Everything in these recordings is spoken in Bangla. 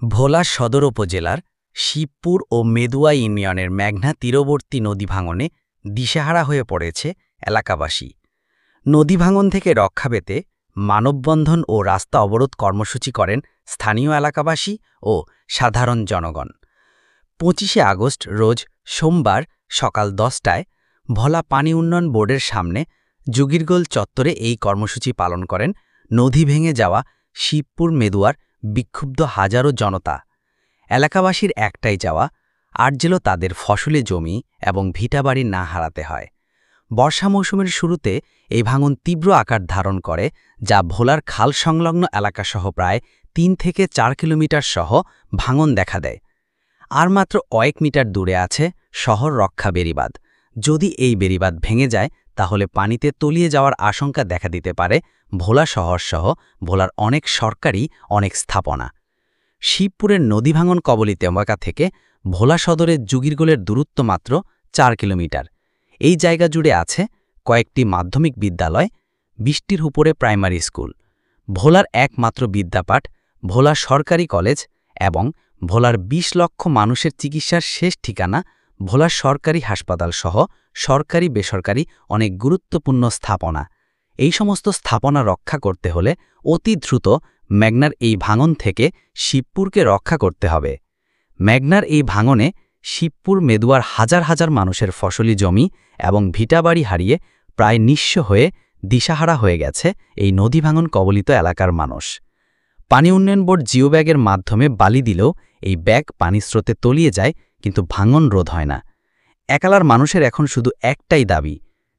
ভোলা সদর উপজেলার শিবপুর ও মেদুয়া ইউনিয়নের মেঘনা তীরবর্তী নদী ভাঙনে দিশেহারা হয়ে পড়েছে এলাকাবাসী। নদী ভাঙন থেকে রক্ষা পেতে মানববন্ধন ও রাস্তা অবরোধ কর্মসূচি করেন স্থানীয় এলাকাবাসী ও সাধারণ জনগণ। ২৫শে আগস্ট রোজ সোমবার সকাল ১০টায় ভোলা পানি উন্নয়ন বোর্ডের সামনে জুগিরগোল চত্বরে এই কর্মসূচি পালন করেন নদী ভেঙে যাওয়া শিবপুর মেদুয়ার বিক্ষুব্ধ হাজারো জনতা। এলাকাবাসীর একটাই চাওয়া, আর যেন তাদের ফসলি জমি এবং ভিটাবাড়ি না হারাতে হয়। বর্ষা মৌসুমের শুরুতে এই ভাঙন তীব্র আকার ধারণ করে, যা ভোলার খাল সংলগ্ন এলাকাসহ প্রায় ৩ থেকে ৪ কিলোমিটার সহ ভাঙন দেখা দেয়। আর মাত্র কয়েক মিটার দূরে আছে শহর রক্ষা বেড়িবাঁধ। যদি এই বেড়িবাঁধ ভেঙে যায় তাহলে পানিতে তলিয়ে যাওয়ার আশঙ্কা দেখা দিতে পারে ভোলা শহরসহ ভোলার অনেক সরকারি অনেক স্থাপনা। শিবপুরের নদী ভাঙন কবলিত এলাকা থেকে ভোলা সদরের জুগিরগোলের দূরত্ব মাত্র ৪ কিলোমিটার। এই জায়গা জুড়ে আছে কয়েকটি মাধ্যমিক বিদ্যালয়, ২০টির উপরে প্রাইমারি স্কুল, ভোলার একমাত্র বিদ্যাপাঠ ভোলা সরকারি কলেজ এবং ভোলার ২০ লক্ষ মানুষের চিকিৎসার শেষ ঠিকানা ভোলা সরকারি হাসপাতাল সহ সরকারি বেসরকারি অনেক গুরুত্বপূর্ণ স্থাপনা। এই সমস্ত স্থাপনা রক্ষা করতে হলে অতি দ্রুত মেঘনার এই ভাঙন থেকে শিবপুরকে রক্ষা করতে হবে। মেঘনার এই ভাঙনে শিবপুর মেদুয়ার হাজার হাজার মানুষের ফসলি জমি এবং ভিটাবাড়ি হারিয়ে প্রায় নিঃস্ব হয়ে দিশাহারা হয়ে গেছে এই নদী ভাঙন কবলিত এলাকার মানুষ। পানি উন্নয়ন বোর্ড জিও ব্যাগের মাধ্যমে বালি দিলেও এই ব্যাগ পানি স্রোতে তলিয়ে যায়, কিন্তু ভাঙন রোধ হয় না। একালার মানুষের এখন শুধু একটাই দাবি,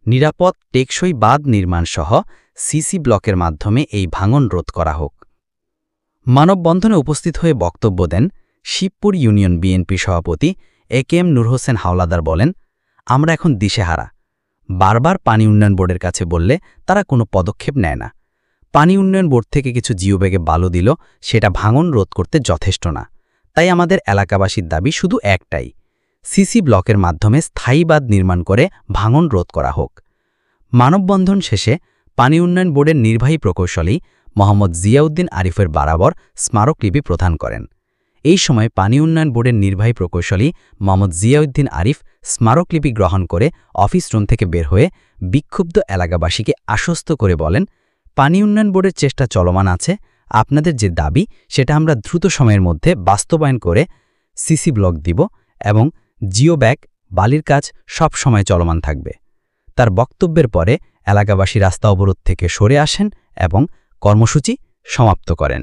নিরাপদ টেকসই বাঁধ নির্মাণসহ সিসি ব্লকের মাধ্যমে এই ভাঙন রোধ করা হোক। মানববন্ধনে উপস্থিত হয়ে বক্তব্য দেন শিবপুর ইউনিয়ন বিএনপি সভাপতি একেএম নূর হোসেন হাওলাদার। বলেন, আমরা এখন দিশেহারা। বারবার পানি উন্নয়ন বোর্ডের কাছে বললে তারা কোনো পদক্ষেপ নেয় না। পানি উন্নয়ন বোর্ড থেকে কিছু জিও ব্যাগে বালু দিল, সেটা ভাঙন রোধ করতে যথেষ্ট না। তাই আমাদের এলাকাবাসীর দাবি শুধু একটাই, সিসি ব্লকের মাধ্যমে স্থায়ী বাঁধ নির্মাণ করে ভাঙন রোধ করা হোক। মানববন্ধন শেষে পানি উন্নয়ন বোর্ডের নির্বাহী প্রকৌশলী মোহাম্মদ জিয়াউদ্দিন আরিফের বরাবর স্মারকলিপি প্রদান করেন। এই সময় পানি উন্নয়ন বোর্ডের নির্বাহী প্রকৌশলী মোহাম্মদ জিয়াউদ্দিন আরিফ স্মারকলিপি গ্রহণ করে অফিস রুম থেকে বের হয়ে বিক্ষুব্ধ এলাকাবাসীকে আশ্বস্ত করে বলেন, পানি উন্নয়ন বোর্ডের চেষ্টা চলমান আছে। আপনাদের যে দাবি সেটা আমরা দ্রুত সময়ের মধ্যে বাস্তবায়ন করে সিসি ব্লক দিব এবং জিও ব্যাগ বালির কাজ সব সময় চলমান থাকবে। তার বক্তব্যের পরে এলাকাবাসী রাস্তা অবরোধ থেকে সরে আসেন এবং কর্মসূচি সমাপ্ত করেন।